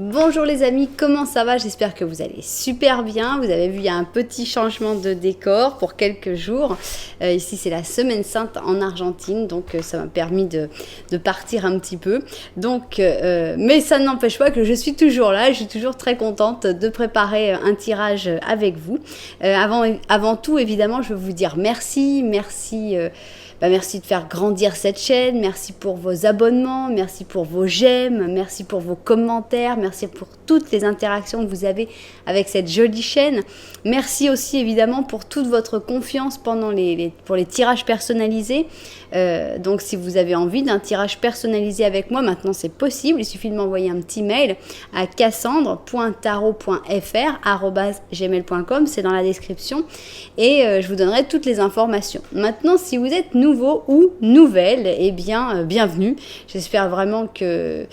Bonjour les amis, comment ça va? J'espère que vous allez super bien. Vous avez vu, il y a un petit changement de décor pour quelques jours. Ici, c'est la Semaine Sainte en Argentine, donc ça m'a permis de partir un petit peu. Donc, mais ça n'empêche pas que je suis toujours là. Je suis toujours très contente de préparer un tirage avec vous. Avant tout, évidemment, je veux vous dire merci. Merci de faire grandir cette chaîne, merci pour vos abonnements, merci pour vos j'aime, merci pour vos commentaires, merci pour toutes les interactions que vous avez avec cette jolie chaîne. Merci aussi évidemment pour toute votre confiance pendant pour les tirages personnalisés. Donc si vous avez envie d'un tirage personnalisé avec moi, maintenant c'est possible. Il suffit de m'envoyer un petit mail à cassandre.tarot.fr@gmail.com, c'est dans la description et je vous donnerai toutes les informations. Maintenant, si vous êtes nouveau ou nouvelle, eh bien bienvenue. J'espère vraiment que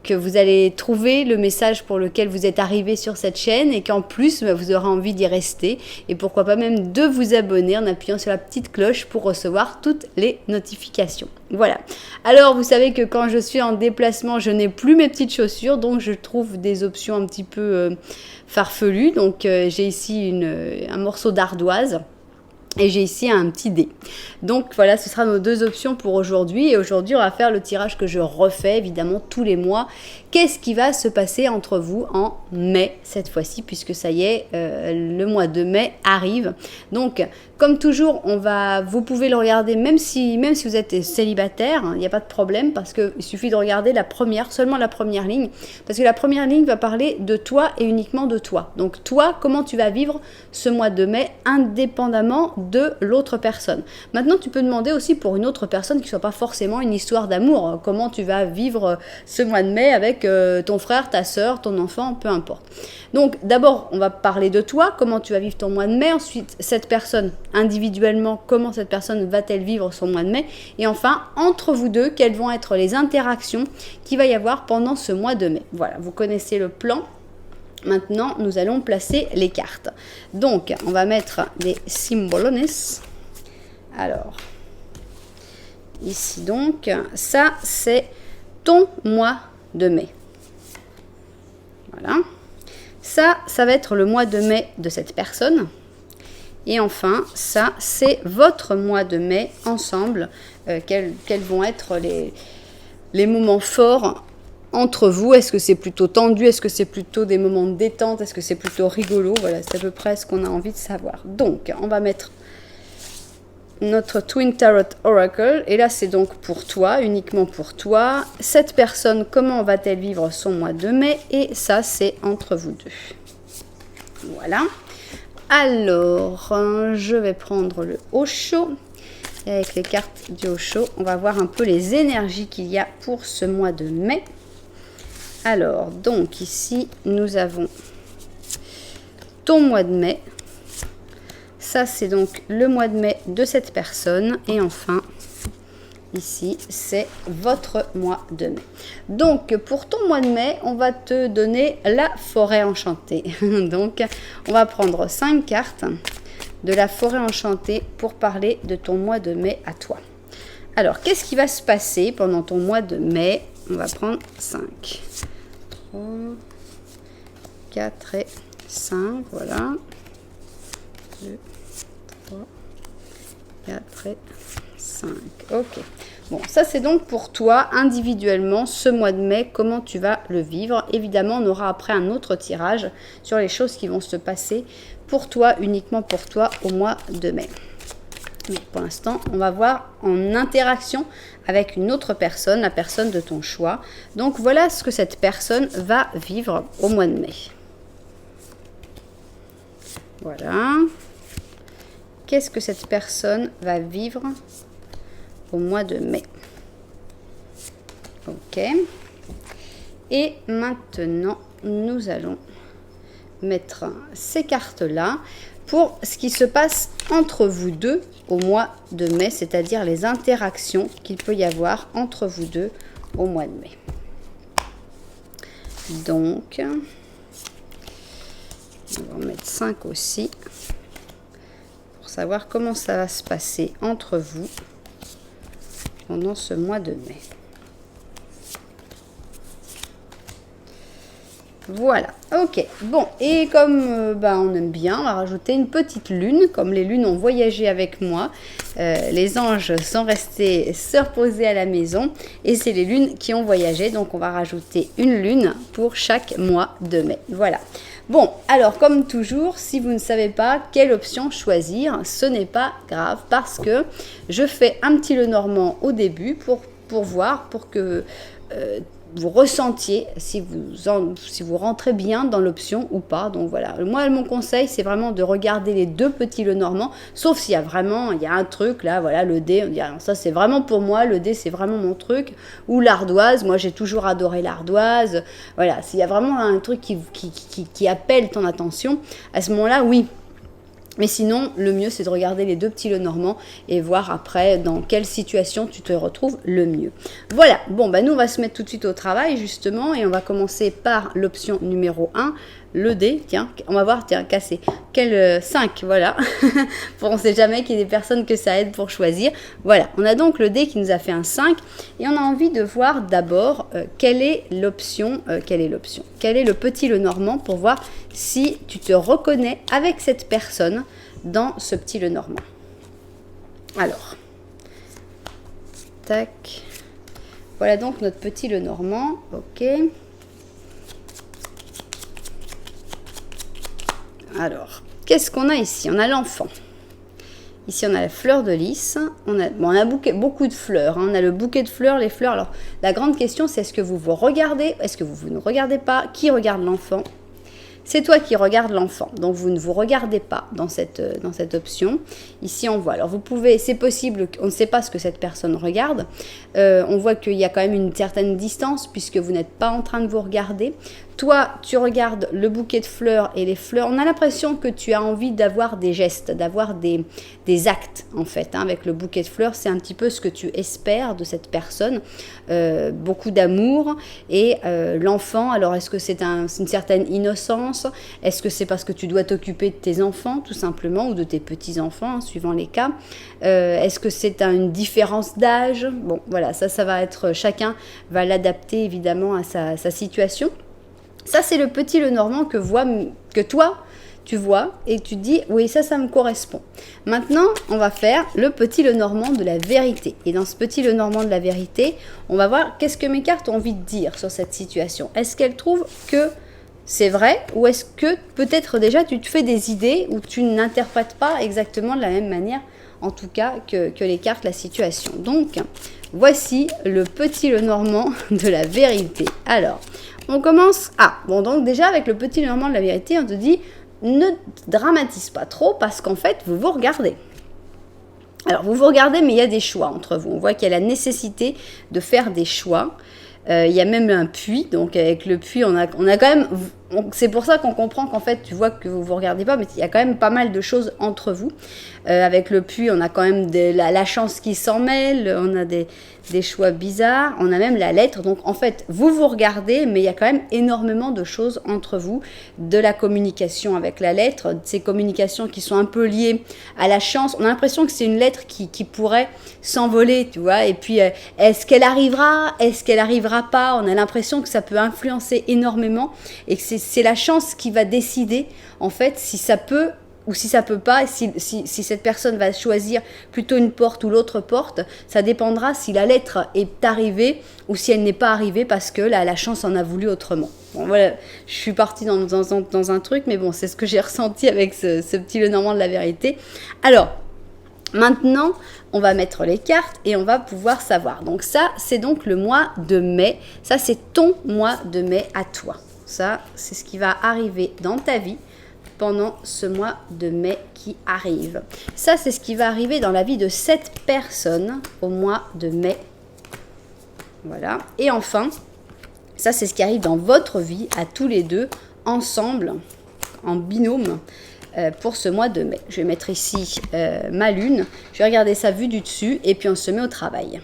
vous allez trouver le message pour lequel vous êtes arrivé sur cette chaîne et qu'en plus vous aurez envie d'y rester et pourquoi pas même de vous abonner en appuyant sur la petite cloche pour recevoir toutes les notifications. Voilà. Alors vous savez que quand je suis en déplacement, je n'ai plus mes petites chaussures, donc je trouve des options un petit peu farfelues. Donc j'ai ici un morceau d'ardoise. Et j'ai ici un petit dé. Donc voilà, ce sera nos deux options pour aujourd'hui. Et aujourd'hui, on va faire le tirage que je refais évidemment tous les mois. Qu'est-ce qui va se passer entre vous en mai cette fois-ci, puisque ça y est, le mois de mai arrive. Donc, comme toujours, vous pouvez le regarder même si vous êtes célibataire, il n'y a pas de problème parce qu'il suffit de regarder seulement la première ligne. Parce que la première ligne va parler de toi et uniquement de toi. Donc toi, comment tu vas vivre ce mois de mai indépendamment de l'autre personne. Maintenant, tu peux demander aussi pour une autre personne qui ne soit pas forcément une histoire d'amour. Comment tu vas vivre ce mois de mai avec ton frère, ta soeur, ton enfant, peu importe. Donc d'abord, on va parler de toi, comment tu vas vivre ton mois de mai. Ensuite, cette personne, individuellement, comment cette personne va-t-elle vivre son mois de mai. Et enfin, entre vous deux, quelles vont être les interactions qu'il va y avoir pendant ce mois de mai. Voilà, vous connaissez le plan. Maintenant, nous allons placer les cartes. Donc, on va mettre des symbolones. Alors, ici donc, ça c'est ton mois de mai. Voilà. Ça va être le mois de mai de cette personne. Et enfin, ça c'est votre mois de mai ensemble. Quels vont être les moments forts entre vous? Est-ce que c'est plutôt tendu? Est-ce que c'est plutôt des moments de détente? Est-ce que c'est plutôt rigolo? Voilà, c'est à peu près ce qu'on a envie de savoir. Donc, on va mettre notre Twin Tarot Oracle. Et là, c'est donc pour toi, uniquement pour toi. Cette personne, comment va-t-elle vivre son mois de mai? Et ça, c'est entre vous deux. Voilà. Alors, je vais prendre le Osho. Et avec les cartes du Osho, on va voir un peu les énergies qu'il y a pour ce mois de mai. Alors, donc ici, nous avons ton mois de mai. Ça, c'est donc le mois de mai de cette personne. Et enfin, ici, c'est votre mois de mai. Donc, pour ton mois de mai, on va te donner la forêt enchantée. Donc, on va prendre 5 cartes de la forêt enchantée pour parler de ton mois de mai à toi. Alors, qu'est-ce qui va se passer pendant ton mois de mai? On va prendre 5. 4 et 5, voilà. 2, 3, 4 et 5. Ok. Bon, ça c'est donc pour toi individuellement ce mois de mai, comment tu vas le vivre. Évidemment, on aura après un autre tirage sur les choses qui vont se passer pour toi, uniquement pour toi au mois de mai. Mais pour l'instant, on va voir en interaction avec une autre personne, la personne de ton choix. Donc voilà ce que cette personne va vivre au mois de mai. Voilà. Qu'est-ce que cette personne va vivre au mois de mai? Ok. Et maintenant, nous allons mettre ces cartes-là pour ce qui se passe entre vous deux au mois de mai, c'est-à-dire les interactions qu'il peut y avoir entre vous deux au mois de mai. Donc, on va en mettre 5 aussi pour savoir comment ça va se passer entre vous pendant ce mois de mai. Voilà, ok. Bon, et comme on aime bien, on va rajouter une petite lune. Comme les lunes ont voyagé avec moi, les anges sont restés se reposer à la maison. Et c'est les lunes qui ont voyagé. Donc, on va rajouter une lune pour chaque mois de mai. Voilà. Bon, alors comme toujours, si vous ne savez pas quelle option choisir, ce n'est pas grave parce que je fais un petit Lenormand au début pour voir, pour que vous ressentiez si vous rentrez bien dans l'option ou pas. Donc voilà, moi mon conseil c'est vraiment de regarder les deux petits Lenormand, sauf s'il y a vraiment, il y a un truc là, voilà le dé, on dit ah, ça c'est vraiment pour moi, le dé c'est vraiment mon truc, ou l'ardoise, moi j'ai toujours adoré l'ardoise, voilà, s'il y a vraiment un truc qui appelle ton attention, à ce moment-là oui. Mais sinon, le mieux, c'est de regarder les deux petits Lenormand et voir après dans quelle situation tu te retrouves le mieux. Voilà, bon, nous, on va se mettre tout de suite au travail, justement, et on va commencer par l'option numéro 1, le dé. Tiens, on va voir, tiens, cassé. Quel 5, voilà. On ne sait jamais qu'il y ait des personnes que ça aide pour choisir. Voilà, on a donc le dé qui nous a fait un 5, et on a envie de voir d'abord quelle est l'option, quel est le petit Lenormand pour voir si tu te reconnais avec cette personne dans ce petit Lenormand. Alors, tac. Voilà donc notre petit Lenormand. Ok. Alors, qu'est-ce qu'on a ici? On a l'enfant. Ici, on a la fleur de lys. On a beaucoup de fleurs. Hein. On a le bouquet de fleurs, les fleurs. Alors, la grande question, c'est est-ce que vous vous regardez? Est-ce que vous ne regardez pas? Qui regarde l'enfant? C'est toi qui regardes l'enfant, donc vous ne vous regardez pas dans cette option. Ici, on voit. Alors, vous pouvez, c'est possible, on ne sait pas ce que cette personne regarde. On voit qu'il y a quand même une certaine distance puisque vous n'êtes pas en train de vous regarder. Toi, tu regardes le bouquet de fleurs et les fleurs. On a l'impression que tu as envie d'avoir des gestes, d'avoir des actes, en fait. Hein. Avec le bouquet de fleurs, c'est un petit peu ce que tu espères de cette personne. Beaucoup d'amour. Et l'enfant, alors est-ce que c'est une certaine innocence? Est-ce que c'est parce que tu dois t'occuper de tes enfants, tout simplement, ou de tes petits-enfants, hein, suivant les cas? Est-ce que c'est une différence d'âge? Bon, voilà, ça va être... Chacun va l'adapter, évidemment, à sa situation. Ça, c'est le petit Lenormand que toi, tu vois et tu dis, oui, ça me correspond. Maintenant, on va faire le petit Lenormand de la vérité. Et dans ce petit Lenormand de la vérité, on va voir qu'est-ce que mes cartes ont envie de dire sur cette situation. Est-ce qu'elles trouvent que c'est vrai ou est-ce que peut-être déjà tu te fais des idées ou tu n'interprètes pas exactement de la même manière, en tout cas, que les cartes, la situation. Donc, voici le petit Lenormand de la vérité. Alors... on commence... donc déjà avec le petit Lenormand de la vérité, on te dit ne dramatise pas trop parce qu'en fait, vous vous regardez. Alors, vous vous regardez, mais il y a des choix entre vous. On voit qu'il y a la nécessité de faire des choix. Il y a même un puits, donc avec le puits, on a quand même... c'est pour ça qu'on comprend qu'en fait, tu vois que vous ne vous regardez pas, mais il y a quand même pas mal de choses entre vous. Avec le puits, on a quand même la chance qui s'en mêle, on a des choix bizarres, on a même la lettre. Donc en fait, vous vous regardez, mais il y a quand même énormément de choses entre vous, de la communication avec la lettre, ces communications qui sont un peu liées à la chance. On a l'impression que c'est une lettre qui pourrait s'envoler, tu vois. Et puis, est-ce qu'elle arrivera? Est-ce qu'elle arrivera pas? On a l'impression que ça peut influencer énormément et que c'est la chance qui va décider, en fait, si ça peut ou si ça peut pas, si cette personne va choisir plutôt une porte ou l'autre porte, ça dépendra si la lettre est arrivée ou si elle n'est pas arrivée parce que la chance en a voulu autrement. Bon, voilà, je suis partie dans un truc, mais bon, c'est ce que j'ai ressenti avec ce petit Lenormand de la vérité. Alors, maintenant, on va mettre les cartes et on va pouvoir savoir. Donc ça, c'est donc le mois de mai. Ça, c'est ton mois de mai à toi. Ça, c'est ce qui va arriver dans ta vie pendant ce mois de mai qui arrive. Ça, c'est ce qui va arriver dans la vie de cette personne au mois de mai. Voilà. Et enfin, ça, c'est ce qui arrive dans votre vie à tous les deux, ensemble, en binôme, pour ce mois de mai. Je vais mettre ici ma lune. Je vais regarder ça vue du dessus et puis on se met au travail.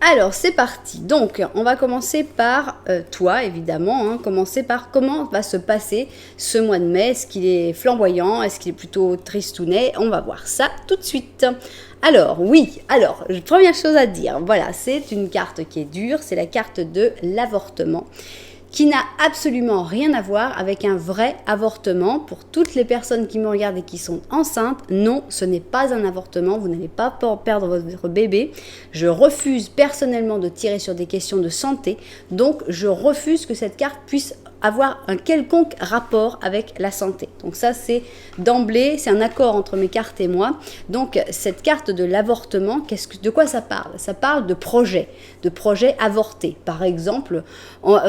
Alors, c'est parti. Donc, on va commencer par toi, évidemment. Commencer par comment va se passer ce mois de mai. Est-ce qu'il est flamboyant? Est-ce qu'il est plutôt tristounet? On va voir ça tout de suite. Alors, oui. Alors, première chose à dire. Voilà, c'est une carte qui est dure. C'est la carte de l'avortement. qui n'a absolument rien à voir avec un vrai avortement. Pour toutes les personnes qui me regardent et qui sont enceintes, non, ce n'est pas un avortement, vous n'allez pas perdre votre bébé. Je refuse personnellement de tirer sur des questions de santé, donc je refuse que cette carte puisse avoir un quelconque rapport avec la santé. Donc ça, c'est d'emblée, c'est un accord entre mes cartes et moi. Donc cette carte de l'avortement, de quoi ça parle? Ça parle de projets avortés. Par exemple,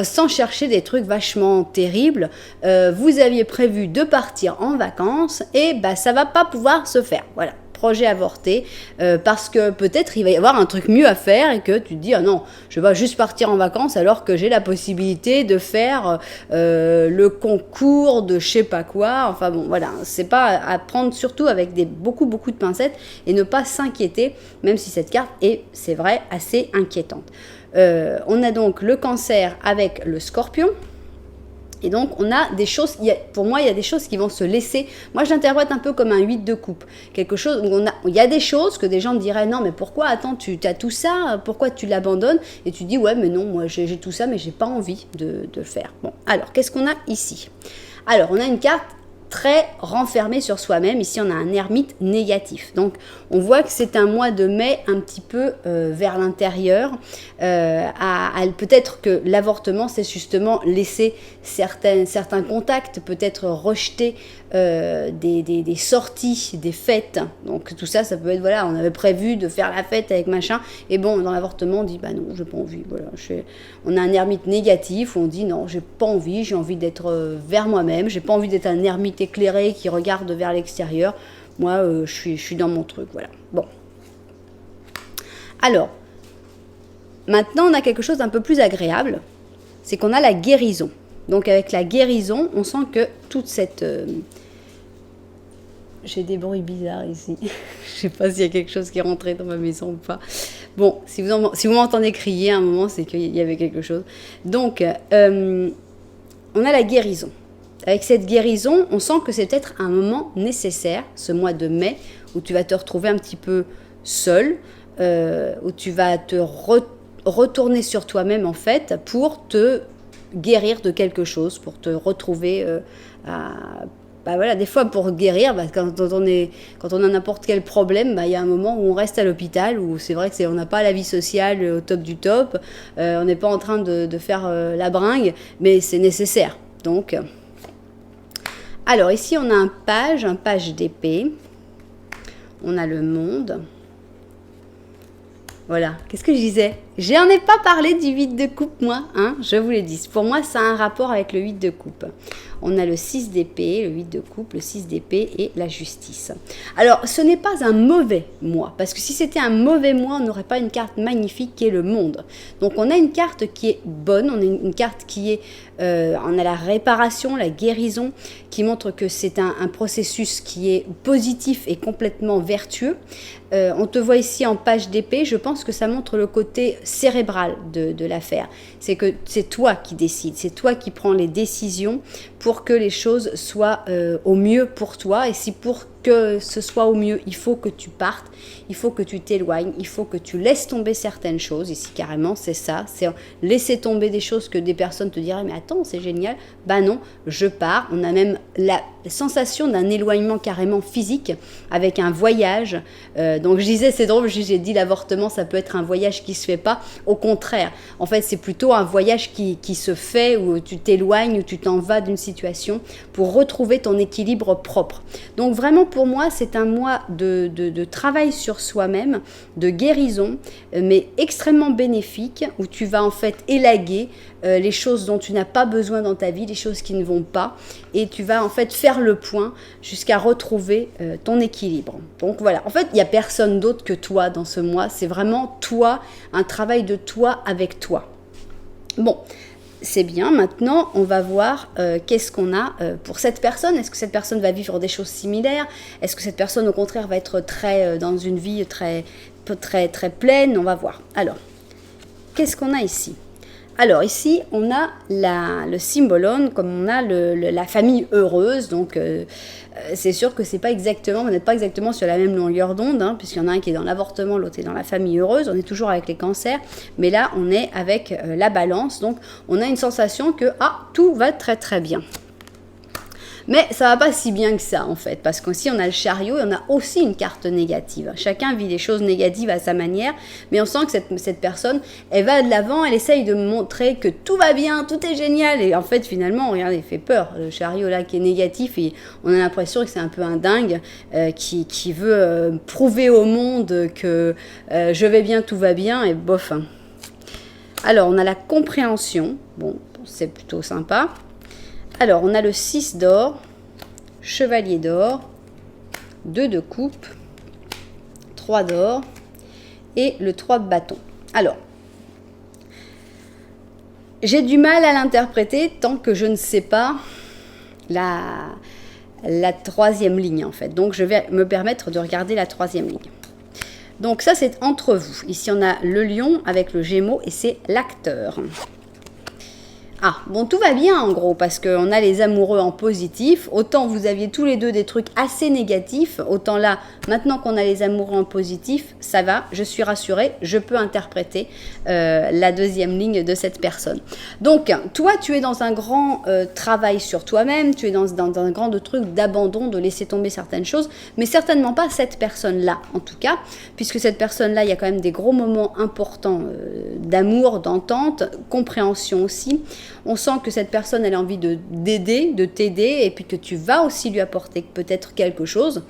sans chercher des trucs vachement terribles, vous aviez prévu de partir en vacances et ça va pas pouvoir se faire. Voilà. Projet avorté, parce que peut-être il va y avoir un truc mieux à faire et que tu te dis ah non, je vais pas juste partir en vacances alors que j'ai la possibilité de faire le concours de je sais pas quoi. Enfin bon, voilà, c'est pas à prendre surtout avec beaucoup de pincettes et ne pas s'inquiéter, même si cette carte est, c'est vrai, assez inquiétante. On a donc le Cancer avec le Scorpion. Et donc, on a des choses, pour moi, il y a des choses qui vont se laisser. Moi, je l'interprète un peu comme un 8 de coupe. Quelque chose où il y a des choses que des gens diraient, non, mais pourquoi, attends, tu as tout ça, pourquoi tu l'abandonnes? Et tu dis, ouais, mais non, moi, j'ai tout ça, mais j'ai pas envie de le faire. Bon, alors, qu'est-ce qu'on a ici? Alors, on a une carte très renfermé sur soi-même. Ici, on a un ermite négatif. Donc, on voit que c'est un mois de mai un petit peu vers l'intérieur. Peut-être que l'avortement, c'est justement laisser certains contacts, peut-être rejeter des sorties, des fêtes. Donc, tout ça, ça peut être, voilà, on avait prévu de faire la fête avec machin. Et bon, dans l'avortement, on dit, bah non, j'ai pas envie. Voilà, on a un ermite négatif où on dit, non, j'ai pas envie, j'ai envie d'être vers moi-même, j'ai pas envie d'être un ermite éclairé qui regarde vers l'extérieur. Moi, je suis dans mon truc, voilà. Bon. Alors, maintenant, on a quelque chose d'un peu plus agréable, c'est qu'on a la guérison. Donc, avec la guérison, on sent que toute cette... J'ai des bruits bizarres ici. Je sais pas s'il y a quelque chose qui est rentré dans ma maison ou pas. Bon, si vous m'entendez crier à un moment, c'est qu'il y avait quelque chose. Donc, on a la guérison. Avec cette guérison, on sent que c'est peut-être un moment nécessaire, ce mois de mai, où tu vas te retrouver un petit peu seul, où tu vas te retourner sur toi-même, en fait, pour te guérir de quelque chose, pour te retrouver voilà, des fois pour guérir, quand on a n'importe quel problème, il y a un moment où on reste à l'hôpital, où c'est vrai que on n'a pas la vie sociale au top du top, on n'est pas en train de faire la bringue, mais c'est nécessaire. Donc, alors ici on a un page d'épée, on a le monde. Voilà, qu'est-ce que je disais? J'en ai pas parlé du 8 de coupe, moi, hein, je vous l'ai dit. Pour moi, ça a un rapport avec le 8 de coupe. On a le 6 d'épée, le 8 de coupe, le 6 d'épée et la justice. Alors, ce n'est pas un mauvais mois, parce que si c'était un mauvais mois, on n'aurait pas une carte magnifique qui est le monde. Donc, on a une carte qui est bonne, on a une carte qui est... on a la réparation, la guérison, qui montre que c'est un processus qui est positif et complètement vertueux. On te voit ici en page d'épée, je pense que ça montre le côté cérébral de l'affaire. C'est que c'est toi qui décides, c'est toi qui prends les décisions pour que les choses soient au mieux pour toi. Et si pour que ce soit au mieux, il faut que tu partes, il faut que tu t'éloignes, il faut que tu laisses tomber certaines choses. Ici, carrément, c'est ça. C'est laisser tomber des choses que des personnes te diraient « Mais attends, c'est génial. » Bah non, je pars. On a même la sensation d'un éloignement carrément physique avec un voyage. Donc, je disais, c'est drôle, j'ai dit l'avortement, ça peut être un voyage qui se fait pas. Au contraire, en fait, c'est plutôt un voyage qui se fait, où tu t'éloignes, où tu t'en vas d'une situation pour retrouver ton équilibre propre. Donc, vraiment, pour moi, c'est un mois de travail sur soi-même, de guérison, mais extrêmement bénéfique, où tu vas en fait élaguer les choses dont tu n'as pas besoin dans ta vie, les choses qui ne vont pas, et tu vas en fait faire le point jusqu'à retrouver ton équilibre. Donc voilà, en fait, il n'y a personne d'autre que toi dans ce mois, c'est vraiment toi, un travail de toi avec toi. Bon, c'est bien, maintenant on va voir qu'est-ce qu'on a pour cette personne. Est-ce que cette personne va vivre des choses similaires? Est-ce que cette personne au contraire va être dans une vie très pleine? On va voir. Alors, qu'est-ce qu'on a ici? Alors ici, on a le symbolone, comme on a la famille heureuse. Donc c'est sûr que c'est pas exactement, vous n'êtes pas exactement sur la même longueur d'onde, hein, puisqu'il y en a un qui est dans l'avortement, l'autre est dans la famille heureuse. On est toujours avec les cancers, mais là on est avec la balance. Donc on a une sensation que tout va très très bien. Mais ça va pas si bien que ça en fait, parce qu'ici on a le chariot et on a aussi une carte négative. Chacun vit les choses négatives à sa manière, mais on sent que cette personne, elle va de l'avant, elle essaye de montrer que tout va bien, tout est génial, et en fait finalement, regardez, il fait peur. Le chariot là qui est négatif, et on a l'impression que c'est un peu un dingue qui veut prouver au monde que je vais bien, tout va bien, et bof. Alors on a la compréhension, bon, c'est plutôt sympa. Alors, on a le 6 d'or, chevalier d'or, 2 de coupe, 3 d'or et le 3 de bâton. Alors, j'ai du mal à l'interpréter tant que je ne sais pas la troisième ligne en fait. Donc, je vais me permettre de regarder la troisième ligne. Donc, ça, c'est entre vous. Ici, on a le lion avec le gémeau et c'est l'acteur. Ah, bon, tout va bien en gros, parce qu'on a les amoureux en positif. Autant vous aviez tous les deux des trucs assez négatifs, autant là, maintenant qu'on a les amoureux en positif, ça va, je suis rassurée, je peux interpréter la deuxième ligne de cette personne. Donc, toi, tu es dans un grand travail sur toi-même, tu es dans un grand truc d'abandon, de laisser tomber certaines choses, mais certainement pas cette personne-là, en tout cas, puisque cette personne-là, il y a quand même des gros moments importants d'amour, d'entente, compréhension aussi. On sent que cette personne, elle a envie d'aider, de t'aider, et puis que tu vas aussi lui apporter peut-être quelque chose.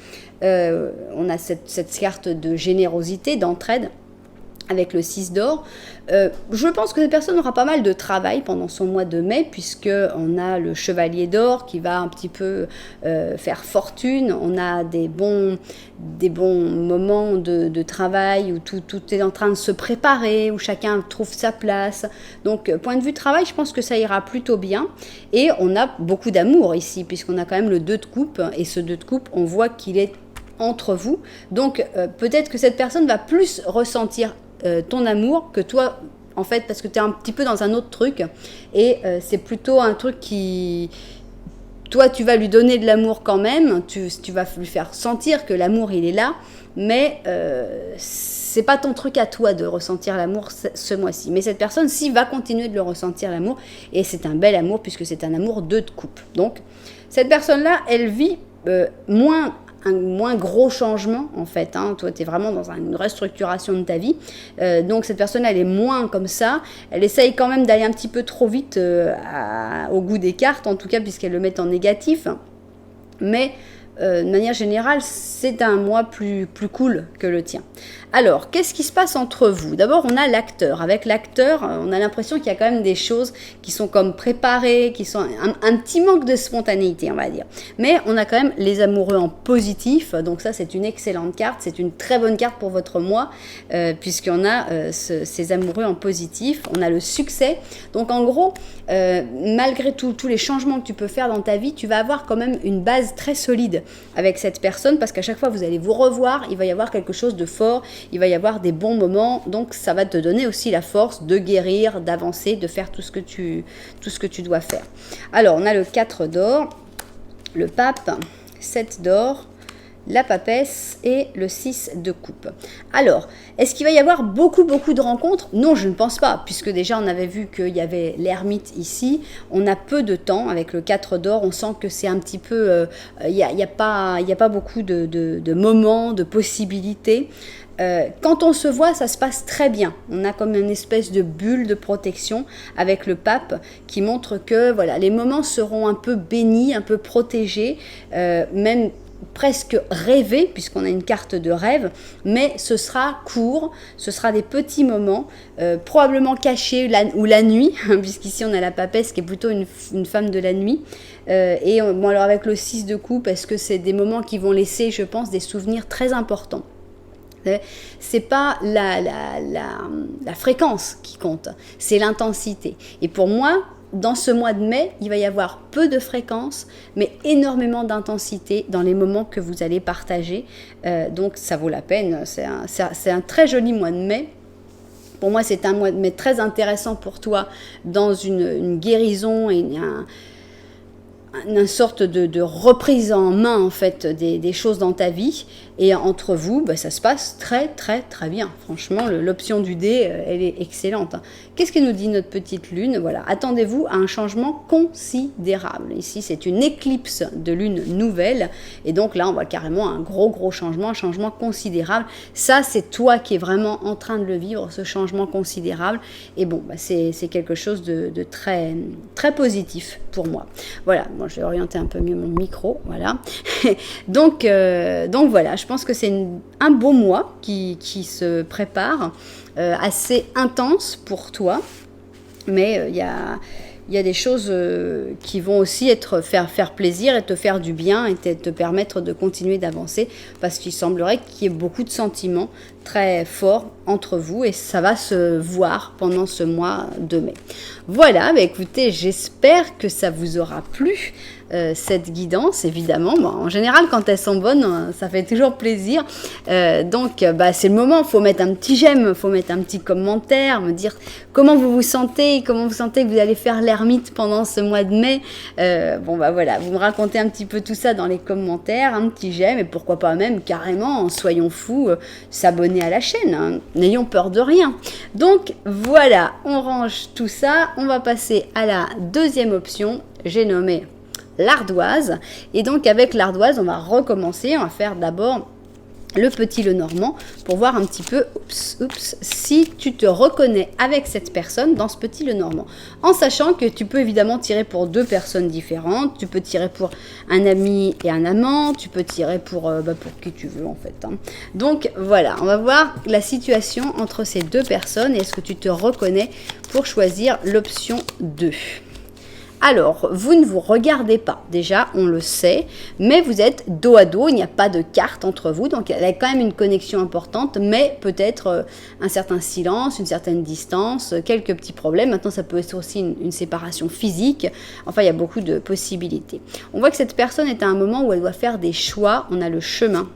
On a cette carte de générosité, d'entraide, avec le 6 d'or. Je pense que cette personne aura pas mal de travail pendant son mois de mai, puisqu'on a le chevalier d'or qui va un petit peu faire fortune. On a des bons moments de travail où tout est en train de se préparer, où chacun trouve sa place. Donc, point de vue travail, je pense que ça ira plutôt bien. Et on a beaucoup d'amour ici, puisqu'on a quand même le 2 de coupe. Et ce 2 de coupe, on voit qu'il est entre vous. Donc, peut-être que cette personne va plus ressentir ton amour que toi, en fait, parce que tu es un petit peu dans un autre truc, et c'est plutôt un truc qui... Toi, tu vas lui donner de l'amour quand même, tu vas lui faire sentir que l'amour, il est là, mais c'est pas ton truc à toi de ressentir l'amour ce mois-ci. Mais cette personne, si, va continuer de le ressentir, l'amour, et c'est un bel amour, puisque c'est un amour 2 de coupe. Donc, cette personne-là, elle vit un moins gros changement en fait, hein. Toi tu es vraiment dans une restructuration de ta vie, donc cette personne elle est moins comme ça, elle essaye quand même d'aller un petit peu trop vite au goût des cartes, en tout cas puisqu'elle le met en négatif, mais de manière générale c'est un mois plus cool que le tien. Alors, qu'est-ce qui se passe entre vous? D'abord, on a l'acteur. Avec l'acteur, on a l'impression qu'il y a quand même des choses qui sont comme préparées, qui sont un petit manque de spontanéité, on va dire. Mais on a quand même les amoureux en positif. Donc ça, c'est une excellente carte. C'est une très bonne carte pour votre mois, puisqu'on a ces amoureux en positif. On a le succès. Donc en gros, malgré tous les changements que tu peux faire dans ta vie, tu vas avoir quand même une base très solide avec cette personne, parce qu'à chaque fois, vous allez vous revoir. Il va y avoir quelque chose de fort. Il va y avoir des bons moments, donc ça va te donner aussi la force de guérir, d'avancer, de faire tout ce que tu dois faire. Alors, on a le 4 d'or, le pape, 7 d'or, la papesse et le 6 de coupe. Alors, est-ce qu'il va y avoir beaucoup de rencontres? Non, je ne pense pas, puisque déjà on avait vu qu'il y avait l'ermite ici. On a peu de temps avec le 4 d'or, on sent que c'est un petit peu... Il n'y a pas beaucoup de moments, de possibilités. Quand on se voit, ça se passe très bien. On a comme une espèce de bulle de protection avec le pape qui montre que voilà, les moments seront un peu bénis, un peu protégés, même presque rêvés, puisqu'on a une carte de rêve, mais ce sera court, ce sera des petits moments, probablement cachés ou la nuit, puisqu'ici on a la papesse qui est plutôt une femme de la nuit. Bon, alors avec le 6 de coupe, est-ce que c'est des moments qui vont laisser, je pense, des souvenirs très importants? C'est pas la fréquence qui compte, c'est l'intensité. Et pour moi, dans ce mois de mai, il va y avoir peu de fréquence, mais énormément d'intensité dans les moments que vous allez partager. Donc ça vaut la peine, c'est un très joli mois de mai. Pour moi, c'est un mois de mai très intéressant pour toi dans une guérison et une sorte de reprise en main en fait des choses dans ta vie. Et entre vous, bah, ça se passe très très très bien. Franchement, l'option du dé, elle est excellente. Qu'est-ce que nous dit notre petite lune? Voilà, attendez-vous à un changement considérable. Ici, c'est une éclipse de lune nouvelle. Et donc là, on voit carrément un gros changement, un changement considérable. Ça, c'est toi qui es vraiment en train de le vivre, ce changement considérable. Et bon, bah, c'est quelque chose de très, très positif pour moi. Voilà, moi je vais orienter un peu mieux mon micro. Voilà. donc voilà, je pense que c'est un beau mois qui se prépare, assez intense pour toi, mais il y a des choses qui vont aussi faire plaisir et te faire du bien et te permettre de continuer d'avancer, parce qu'il semblerait qu'il y ait beaucoup de sentiments très forts entre vous et ça va se voir pendant ce mois de mai. Voilà, bah écoutez, j'espère que ça vous aura plu. Cette guidance, évidemment. Bon, en général, quand elles sont bonnes, ça fait toujours plaisir. Donc, bah, c'est le moment. Il faut mettre un petit j'aime, il faut mettre un petit commentaire, me dire comment vous vous sentez que vous allez faire l'ermite pendant ce mois de mai. Bon, bah voilà, vous me racontez un petit peu tout ça dans les commentaires, un petit j'aime, et pourquoi pas même carrément, soyons fous, s'abonner à la chaîne. Hein. N'ayons peur de rien. Donc, voilà, on range tout ça. On va passer à la deuxième option. J'ai nommé l'ardoise, et donc avec l'ardoise on va recommencer, on va faire d'abord le petit Lenormand pour voir un petit peu si tu te reconnais avec cette personne dans ce petit Lenormand, en sachant que tu peux évidemment tirer pour deux personnes différentes, tu peux tirer pour un ami et un amant, tu peux tirer pour qui tu veux en fait. Hein. Donc voilà, on va voir la situation entre ces deux personnes et est-ce que tu te reconnais pour choisir l'option 2. Alors, vous ne vous regardez pas, déjà, on le sait, mais vous êtes dos à dos, il n'y a pas de carte entre vous, donc il y a quand même une connexion importante, mais peut-être un certain silence, une certaine distance, quelques petits problèmes. Maintenant, ça peut être aussi une séparation physique, enfin, il y a beaucoup de possibilités. On voit que cette personne est à un moment où elle doit faire des choix, on a le chemin,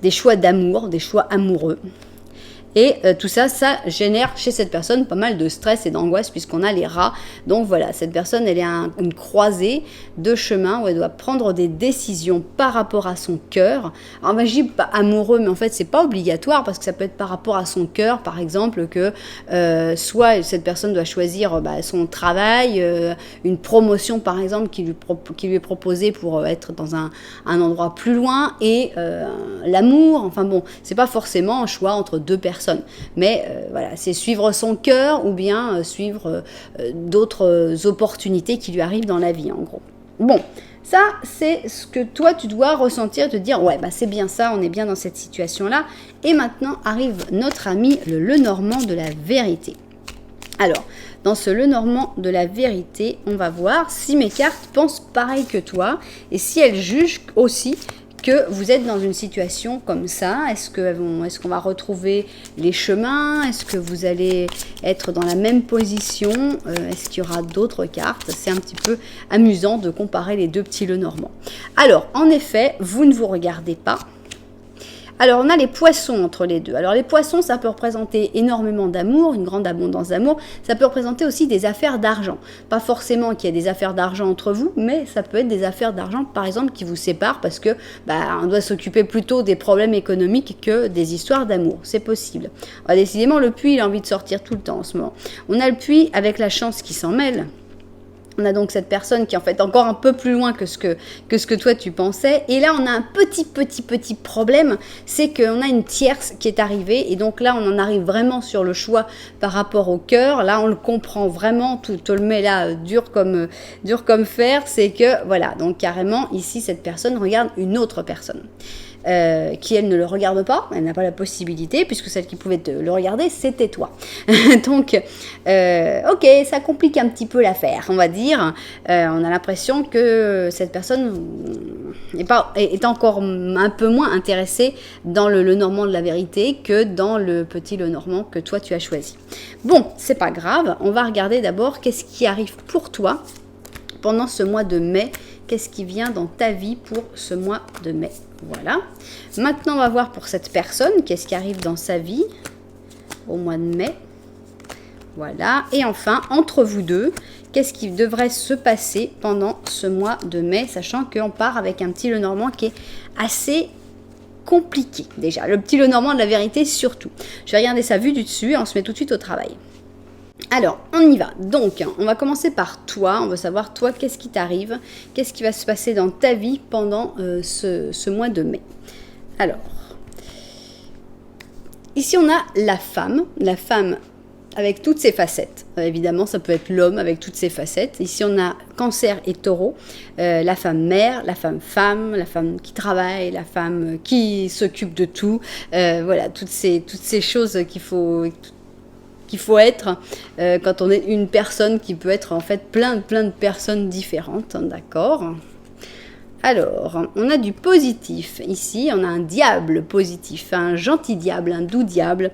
des choix d'amour, des choix amoureux. Et tout ça, ça génère chez cette personne pas mal de stress et d'angoisse puisqu'on a les rats. Donc voilà, cette personne, elle est à une croisée de chemin où elle doit prendre des décisions par rapport à son cœur. Alors moi, je dis pas amoureux, mais en fait, c'est pas obligatoire parce que ça peut être par rapport à son cœur, par exemple, que soit cette personne doit choisir son travail, une promotion, par exemple, qui lui est proposée pour être dans un endroit plus loin, et l'amour. Enfin bon, c'est pas forcément un choix entre deux personnes. Mais voilà, c'est suivre son cœur ou bien suivre d'autres opportunités qui lui arrivent dans la vie, en gros. Bon, ça, c'est ce que toi, tu dois ressentir, te dire, ouais, bah, c'est bien ça, on est bien dans cette situation-là. Et maintenant arrive notre ami, le Lenormand de la vérité. Alors, dans ce Lenormand de la vérité, on va voir si mes cartes pensent pareil que toi et si elles jugent aussi que vous êtes dans une situation comme ça. Est-ce qu'on va retrouver les chemins? Est-ce que vous allez être dans la même position? Est-ce qu'il y aura d'autres cartes? C'est un petit peu amusant de comparer les deux petits Lenormand. Alors, en effet, vous ne vous regardez pas. Alors, on a les poissons entre les deux. Alors, les poissons, ça peut représenter énormément d'amour, une grande abondance d'amour. Ça peut représenter aussi des affaires d'argent. Pas forcément qu'il y ait des affaires d'argent entre vous, mais ça peut être des affaires d'argent, par exemple, qui vous séparent parce que on doit s'occuper plutôt des problèmes économiques que des histoires d'amour. C'est possible. Alors, décidément, le puits, il a envie de sortir tout le temps en ce moment. On a le puits avec la chance qui s'en mêle. On a donc cette personne qui est en fait encore un peu plus loin que ce que toi tu pensais. Et là, on a un petit problème, c'est qu'on a une tierce qui est arrivée. Et donc là, on en arrive vraiment sur le choix par rapport au cœur. Là, on le comprend vraiment, tout le met là dur comme fer. C'est que, voilà, donc carrément, ici, cette personne regarde une autre personne. Qui elle ne le regarde pas, elle n'a pas la possibilité, puisque celle qui pouvait le regarder, c'était toi. Donc, ok, ça complique un petit peu l'affaire, on va dire. On a l'impression que cette personne est encore un peu moins intéressée dans le Lenormand de la vérité que dans le petit Lenormand que toi tu as choisi. Bon, c'est pas grave, on va regarder d'abord qu'est-ce qui arrive pour toi pendant ce mois de mai. Qu'est-ce qui vient dans ta vie pour ce mois de mai? Voilà. Maintenant, on va voir pour cette personne, qu'est-ce qui arrive dans sa vie. au mois de mai. Voilà. Et enfin, entre vous deux, qu'est-ce qui devrait se passer pendant ce mois de mai, sachant qu'on part avec un petit Lenormand qui est assez compliqué déjà. Le petit Lenormand de la vérité surtout. Je vais regarder sa vue du dessus et on se met tout de suite au travail. Alors, on y va. Donc, on va commencer par toi. On veut savoir, toi, qu'est-ce qui t'arrive? Qu'est-ce qui va se passer dans ta vie pendant ce mois de mai? Alors, ici, on a la femme avec toutes ses facettes. Évidemment, ça peut être l'homme avec toutes ses facettes. Ici, on a Cancer et Taureau. La femme mère, la femme qui travaille, la femme qui s'occupe de tout. Voilà, toutes ces choses qu'il faut être quand on est une personne qui peut être en fait plein de personnes différentes. D'accord ? Alors, on a du positif. Ici, on a un diable positif, un gentil diable, un doux diable.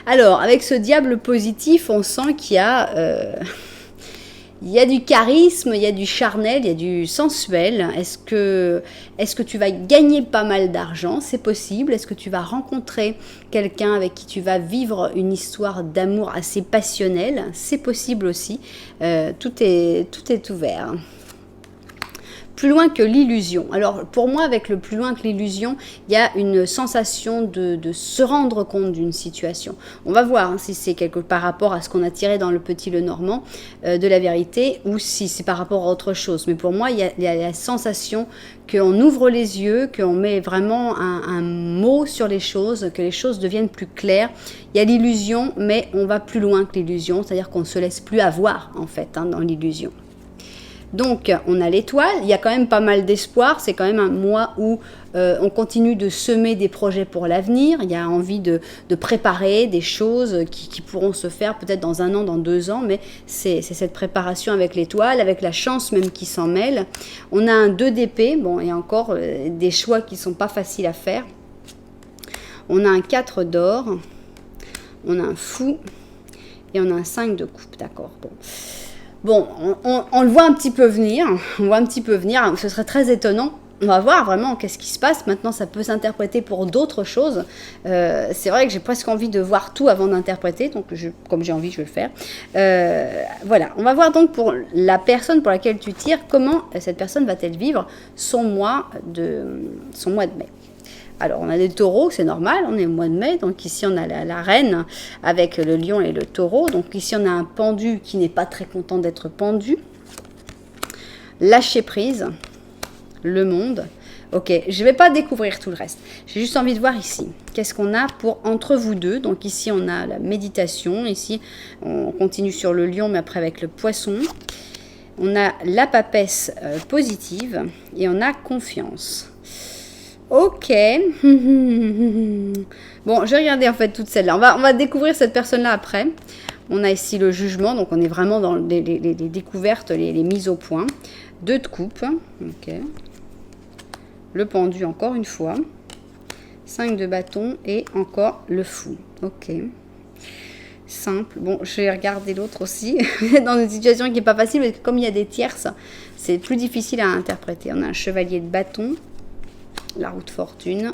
Alors, avec ce diable positif, on sent qu'il y a du charisme, il y a du charnel, il y a du sensuel. Est-ce que tu vas gagner pas mal d'argent? C'est possible. Est-ce que tu vas rencontrer quelqu'un avec qui tu vas vivre une histoire d'amour assez passionnelle? C'est possible aussi. Tout est ouvert. Plus loin que l'illusion. Alors pour moi, avec le plus loin que l'illusion, il y a une sensation de se rendre compte d'une situation. On va voir si c'est par rapport à ce qu'on a tiré dans le petit Lenormand de la vérité ou si c'est par rapport à autre chose. Mais pour moi, il y a la sensation qu'on ouvre les yeux, qu'on met vraiment un mot sur les choses, que les choses deviennent plus claires. Il y a l'illusion, mais on va plus loin que l'illusion, c'est-à-dire qu'on ne se laisse plus avoir en fait dans l'illusion. Donc, on a l'étoile, il y a quand même pas mal d'espoir, c'est quand même un mois où on continue de semer des projets pour l'avenir, il y a envie de préparer des choses qui pourront se faire peut-être dans 1 an, dans 2 ans, mais c'est cette préparation avec l'étoile, avec la chance même qui s'en mêle. On a un 2 d'épée, bon, il y a encore des choix qui ne sont pas faciles à faire. On a un 4 d'or, on a un fou et on a un 5 de coupe, d'accord, bon. Bon, on le voit un petit peu venir, ce serait très étonnant. On va voir vraiment qu'est-ce qui se passe. Maintenant, ça peut s'interpréter pour d'autres choses. C'est vrai que j'ai presque envie de voir tout avant d'interpréter, donc comme j'ai envie, je vais le faire. Voilà, on va voir donc pour la personne pour laquelle tu tires, comment cette personne va-t-elle vivre son mois de mai. Alors, on a des taureaux, c'est normal, on est au mois de mai, donc ici on a la reine avec le lion et le taureau. Donc ici on a un pendu qui n'est pas très content d'être pendu. Lâcher prise, le monde. Ok, je ne vais pas découvrir tout le reste, j'ai juste envie de voir ici. Qu'est-ce qu'on a pour entre vous deux? Donc ici on a la méditation, ici on continue sur le lion mais après avec le poisson. On a la papesse positive et on a confiance. Ok. Bon, je vais regarder en fait toutes celles-là. On va découvrir cette personne-là après. On a ici le jugement, donc on est vraiment dans les découvertes, les mises au point. 2 de coupe. Ok. Le pendu encore une fois. 5 de bâton et encore le fou. Ok. Simple. Bon, je vais regarder l'autre aussi. Dans une situation qui n'est pas facile, parce que comme il y a des tierces, c'est plus difficile à interpréter. On a un chevalier de bâton. La roue de fortune,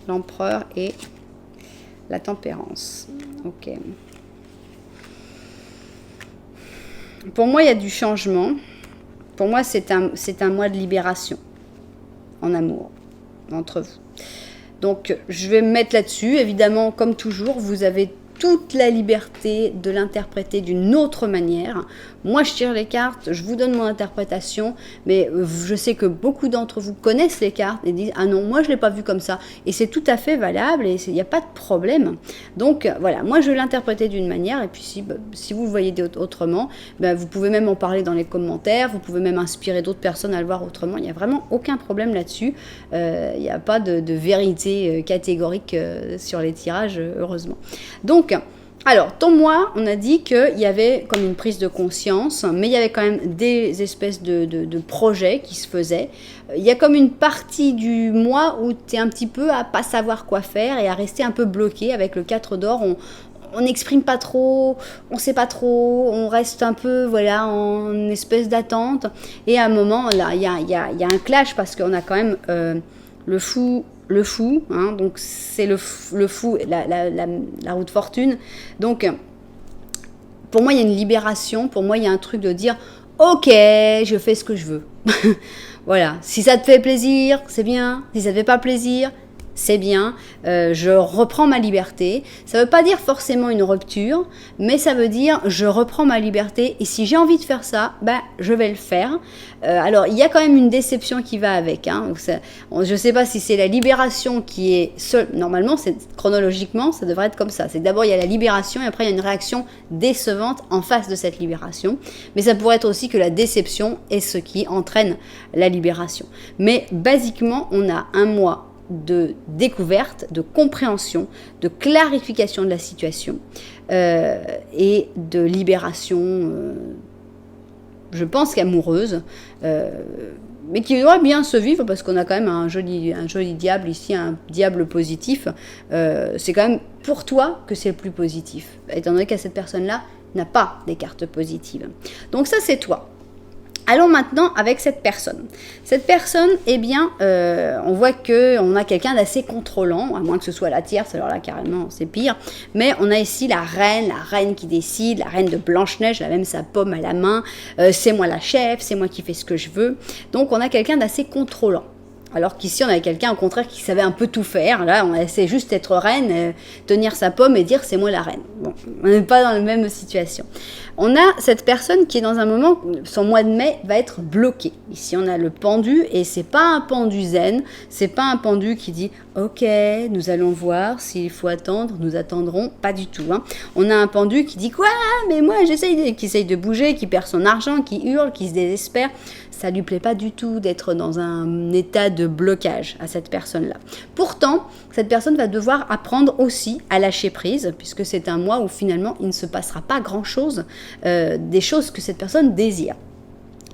l'empereur et la tempérance. Ok. Pour moi, il y a du changement. Pour moi, c'est un mois de libération en amour, entre vous. Donc, je vais me mettre là-dessus. Évidemment, comme toujours, vous avez toute la liberté de l'interpréter d'une autre manière. Moi, je tire les cartes, je vous donne mon interprétation, mais je sais que beaucoup d'entre vous connaissent les cartes et disent « Ah non, moi, je ne l'ai pas vu comme ça. » Et c'est tout à fait valable et il n'y a pas de problème. Donc, voilà, moi, je vais l'interpréter d'une manière et puis si vous le voyez autrement, vous pouvez même en parler dans les commentaires, vous pouvez même inspirer d'autres personnes à le voir autrement. Il n'y a vraiment aucun problème là-dessus. Il n'y a pas de vérité catégorique sur les tirages, heureusement. Donc, alors, ton mois, on a dit qu'il y avait comme une prise de conscience, mais il y avait quand même des espèces de projets qui se faisaient. Il y a comme une partie du mois où tu es un petit peu à pas savoir quoi faire et à rester un peu bloqué avec le 4 d'or. On n'exprime pas trop, on ne sait pas trop, on reste un peu voilà, en espèce d'attente. Et à un moment, là, il y a un clash parce qu'on a quand même le fou le fou, hein, donc c'est le fou, la roue de fortune. Donc, pour moi, il y a une libération, pour moi, il y a un truc de dire, ok, je fais ce que je veux. Voilà, si ça te fait plaisir, c'est bien, si ça te fait pas plaisir, c'est bien, je reprends ma liberté. Ça ne veut pas dire forcément une rupture, mais ça veut dire je reprends ma liberté et si j'ai envie de faire ça, ben, je vais le faire. Alors, il y a quand même une déception qui va avec. Hein. Je ne sais pas si c'est la libération qui est seule. Normalement, chronologiquement, ça devrait être comme ça. C'est que d'abord, il y a la libération et après, il y a une réaction décevante en face de cette libération. Mais ça pourrait être aussi que la déception est ce qui entraîne la libération. Mais basiquement, on a un mois de découverte, de compréhension, de clarification de la situation et de libération, je pense qu'amoureuse, mais qui devrait bien se vivre parce qu'on a quand même un joli diable ici, un diable positif. C'est quand même pour toi que c'est le plus positif, étant donné que cette personne-là n'a pas des cartes positives. Donc ça, c'est toi. Allons maintenant avec cette personne. Cette personne, eh bien, on voit qu'on a quelqu'un d'assez contrôlant, à moins que ce soit la tierce, alors là, carrément, c'est pire. Mais on a ici la reine qui décide, la reine de Blanche-Neige, elle a même sa pomme à la main. C'est moi la chef, c'est moi qui fais ce que je veux. Donc, on a quelqu'un d'assez contrôlant. Alors qu'ici, on avait quelqu'un, au contraire, qui savait un peu tout faire. Là, on essaie juste d'être reine, tenir sa pomme et dire « c'est moi la reine ». Bon, on n'est pas dans la même situation. On a cette personne qui est dans un moment, son mois de mai va être bloqué. Ici, on a le pendu et c'est pas un pendu zen, c'est pas un pendu qui dit « ok, nous allons voir, s'il faut attendre, nous attendrons ». Pas du tout. Hein. On a un pendu qui dit « quoi, mais moi qui essaye de bouger, qui perd son argent, qui hurle, qui se désespère ». Ça lui plaît pas du tout d'être dans un état de blocage à cette personne-là. Pourtant, cette personne va devoir apprendre aussi à lâcher prise, puisque c'est un mois où finalement il ne se passera pas grand-chose des choses que cette personne désire.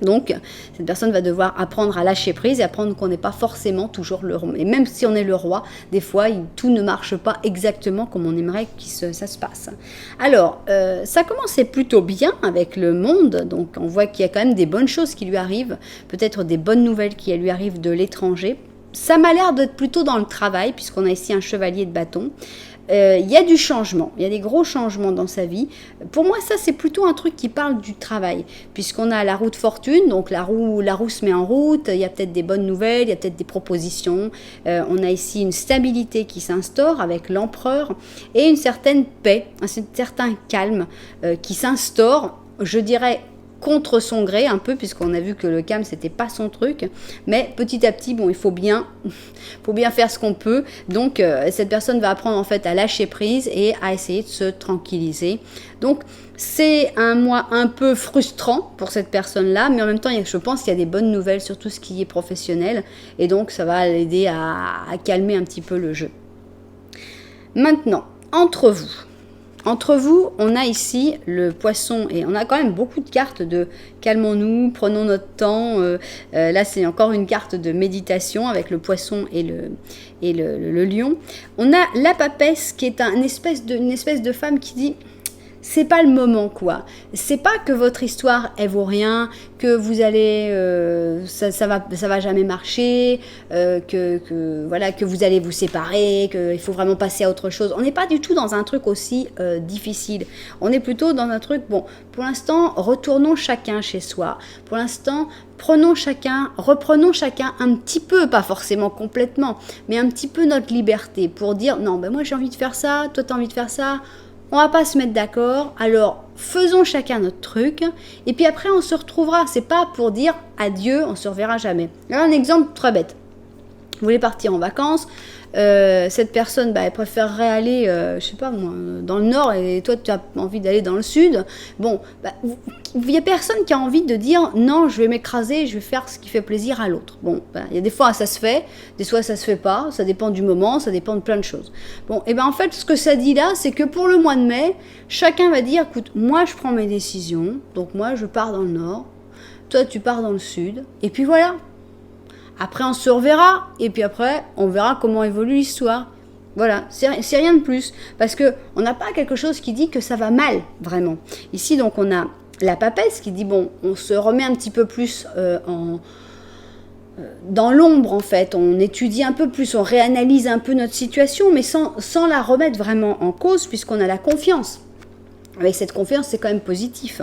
Donc, cette personne va devoir apprendre à lâcher prise et apprendre qu'on n'est pas forcément toujours le roi. Et même si on est le roi, des fois, tout ne marche pas exactement comme on aimerait que ça se passe. Alors, ça commençait plutôt bien avec le monde. Donc, on voit qu'il y a quand même des bonnes choses qui lui arrivent, peut-être des bonnes nouvelles qui lui arrivent de l'étranger. Ça m'a l'air d'être plutôt dans le travail, puisqu'on a ici un chevalier de bâton. Il y a du changement, il y a des gros changements dans sa vie. Pour moi, ça, c'est plutôt un truc qui parle du travail, puisqu'on a la roue de fortune, donc la roue se met en route, il y a peut-être des bonnes nouvelles, il y a peut-être des propositions. On a ici une stabilité qui s'instaure avec l'empereur et une certaine paix, un certain calme qui s'instaure, je dirais, contre son gré un peu, puisqu'on a vu que le calme c'était pas son truc, mais petit à petit, bon, il faut bien faire ce qu'on peut. Donc cette personne va apprendre en fait à lâcher prise et à essayer de se tranquilliser. Donc c'est un mois un peu frustrant pour cette personne-là, mais en même temps, je pense qu'il y a des bonnes nouvelles sur tout ce qui est professionnel, et donc ça va l'aider à calmer un petit peu le jeu. Maintenant, entre vous, on a ici le poisson, et on a quand même beaucoup de cartes de calmons-nous, prenons notre temps. Là, c'est encore une carte de méditation avec le poisson et le lion. On a la papesse qui est une espèce de femme qui dit... c'est pas le moment, quoi. C'est pas que votre histoire, elle vaut rien, que vous allez, ça va jamais marcher, que vous allez vous séparer, qu'il faut vraiment passer à autre chose. On n'est pas du tout dans un truc aussi difficile. On est plutôt dans un truc, bon, pour l'instant, retournons chacun chez soi. Pour l'instant, reprenons chacun un petit peu, pas forcément complètement, mais un petit peu notre liberté pour dire, non, ben moi j'ai envie de faire ça, toi t'as envie de faire ça. On va pas se mettre d'accord, alors faisons chacun notre truc, et puis après on se retrouvera. C'est pas pour dire adieu, on se reverra jamais. Là, un exemple très bête. Vous voulez partir en vacances, cette personne, elle préférerait aller, je sais pas moi, dans le nord, et toi tu as envie d'aller dans le sud. Bon, il y a personne qui a envie de dire non, je vais m'écraser, je vais faire ce qui fait plaisir à l'autre. Bon, il y a des fois ça se fait, des fois ça se fait pas, ça dépend du moment, ça dépend de plein de choses. Bon, et en fait, ce que ça dit là, c'est que pour le mois de mai, chacun va dire, écoute, moi je prends mes décisions, donc moi je pars dans le nord, toi tu pars dans le sud, et puis voilà. Après, on se reverra, et puis après, on verra comment évolue l'histoire. Voilà, c'est rien de plus, parce qu'on n'a pas quelque chose qui dit que ça va mal, vraiment. Ici, donc, on a la papesse qui dit, bon, on se remet un petit peu plus dans l'ombre en fait, on étudie un peu plus, on réanalyse un peu notre situation, mais sans la remettre vraiment en cause, puisqu'on a la confiance. Avec cette confiance, c'est quand même positif.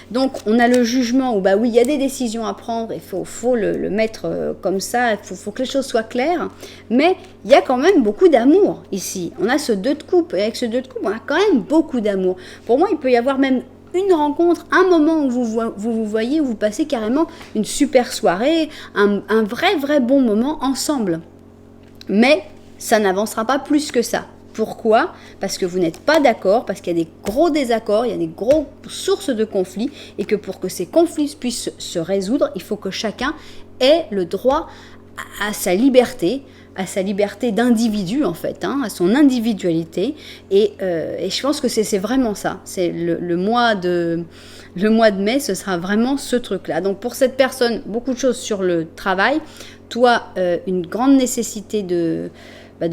Donc, on a le jugement où, bah oui, il y a des décisions à prendre, il faut le mettre comme ça, il faut que les choses soient claires, mais il y a quand même beaucoup d'amour ici. On a ce 2 de coupe, et avec ce 2 de coupe, on a quand même beaucoup d'amour. Pour moi, il peut y avoir même une rencontre, un moment où vous voyez, où vous passez carrément une super soirée, un vrai bon moment ensemble. Mais ça n'avancera pas plus que ça. Pourquoi? Parce que vous n'êtes pas d'accord, parce qu'il y a des gros désaccords, il y a des grosses sources de conflits, et que pour que ces conflits puissent se résoudre, il faut que chacun ait le droit à sa liberté d'individu en fait, à son individualité, et je pense que c'est vraiment ça, c'est le mois de mai, ce sera vraiment ce truc-là. Donc pour cette personne, beaucoup de choses sur le travail, toi, une grande nécessité de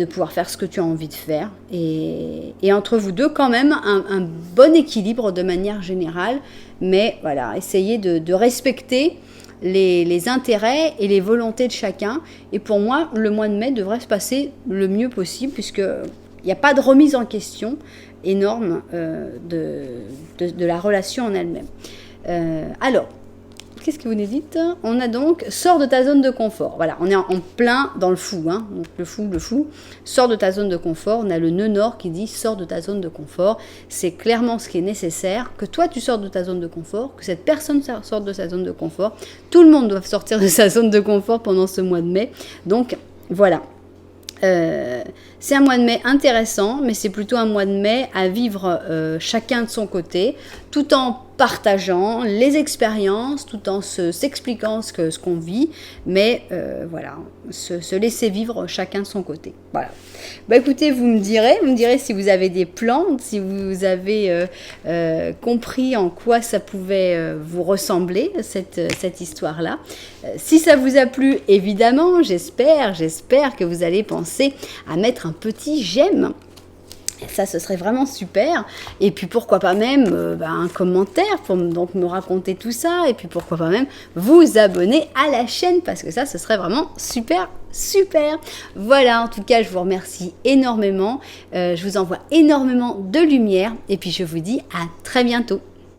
pouvoir faire ce que tu as envie de faire. Et entre vous deux, quand même, un bon équilibre de manière générale. Mais voilà, essayez de respecter les intérêts et les volontés de chacun. Et pour moi, le mois de mai devrait se passer le mieux possible, puisqu'il n'y a pas de remise en question énorme de la relation en elle-même. Alors, qu'est-ce que vous nous dites? On a donc, sors de ta zone de confort. Voilà, on est en plein dans le fou. Donc le fou. Sors de ta zone de confort. On a le nœud nord qui dit sors de ta zone de confort. C'est clairement ce qui est nécessaire. Que toi, tu sortes de ta zone de confort. Que cette personne sorte de sa zone de confort. Tout le monde doit sortir de sa zone de confort pendant ce mois de mai. Donc, voilà. C'est un mois de mai intéressant, mais c'est plutôt un mois de mai à vivre chacun de son côté, tout en partageant les expériences, tout en s'expliquant ce qu'on vit, mais voilà, se laisser vivre chacun de son côté. Voilà. Bah écoutez, vous me direz si vous avez des plans, si vous avez compris en quoi ça pouvait vous ressembler, cette histoire-là. Si ça vous a plu, évidemment, j'espère que vous allez penser à mettre un petit j'aime. Ça, ce serait vraiment super. Et puis, pourquoi pas même un commentaire pour donc me raconter tout ça. Et puis, pourquoi pas même vous abonner à la chaîne, parce que ça, ce serait vraiment super. Voilà, en tout cas, je vous remercie énormément. Je vous envoie énormément de lumière. Et puis, je vous dis à très bientôt.